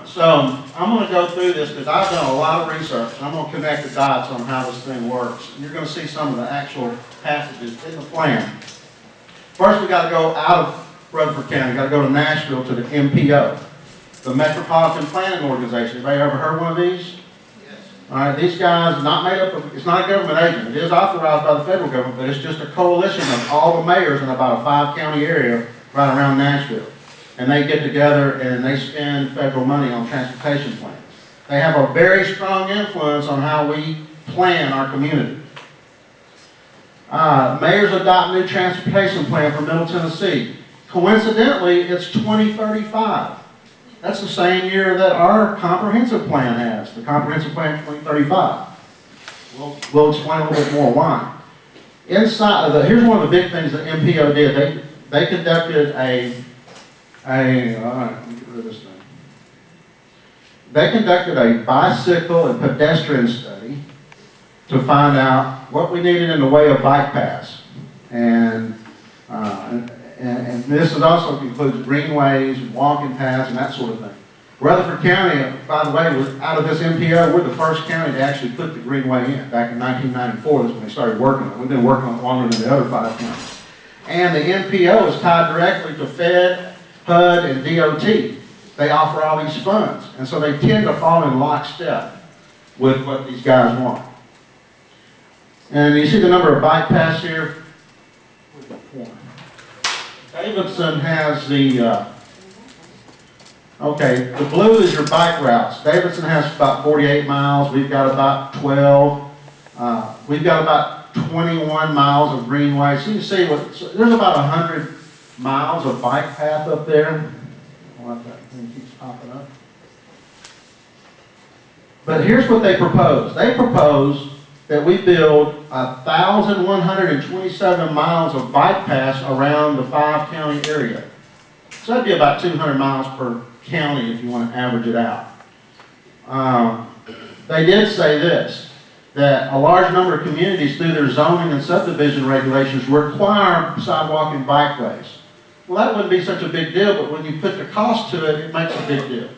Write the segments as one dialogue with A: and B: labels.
A: So I'm going to go through this because I've done a lot of research. I'm going to connect the dots on how this thing works. And you're going to see some of the actual passages in the plan. First, we got to go out of Rutherford County. Got to go to Nashville to the MPO, the Metropolitan Planning Organization. Anybody ever heard one of these? Yes. All right, these guys, not made up of, it's not a government agent. It is authorized by the federal government, but it's just a coalition of all the mayors in about a 5-county area right around Nashville. And they get together and they spend federal money on transportation plans. They have a very strong influence on how we plan our community. Mayors adopt new transportation plan for Middle Tennessee. Coincidentally, it's 2035. That's the same year that our comprehensive plan has, the comprehensive plan 2035. We'll explain a little bit more why. Inside of the, here's one of the big things that MPO did. They conducted all right, let me get rid of this thing. They conducted a bicycle and pedestrian study to find out what we needed in the way of bike paths. And this also includes greenways, walking paths, and that sort of thing. Rutherford County, by the way, was out of this MPO, we're the first county to actually put the greenway in. Back in 1994, that's when they started working on it. We've been working on it longer than the other 5 counties. And the MPO is tied directly to Fed, HUD, and DOT. They offer all these funds, and so they tend to fall in lockstep with what these guys want. And you see the number of bike paths here. Davidson has the, okay, the blue is your bike routes. Davidson has about 48 miles. We've got about 12. We've got about 21 miles of greenway. So you can see there's about 100 miles of bike path up there. That thing keeps popping up. But here's what they propose. They propose that we build 1,127 miles of bike paths around the 5-county area. So that'd be about 200 miles per county if you want to average it out. They did say this, that a large number of communities through their zoning and subdivision regulations require sidewalk and bikeways. Well, that wouldn't be such a big deal, but when you put the cost to it, it makes a big deal.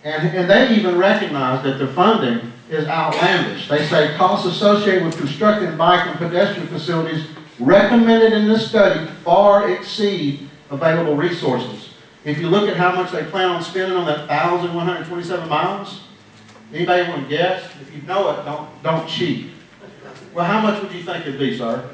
A: And they even recognize that the funding is outlandish. They say costs associated with constructing bike and pedestrian facilities recommended in this study far exceed available resources. If you look at how much they plan on spending on that 1,127 miles, anybody want to guess? If you know it, don't cheat. Well, how much would you think it'd be, sir?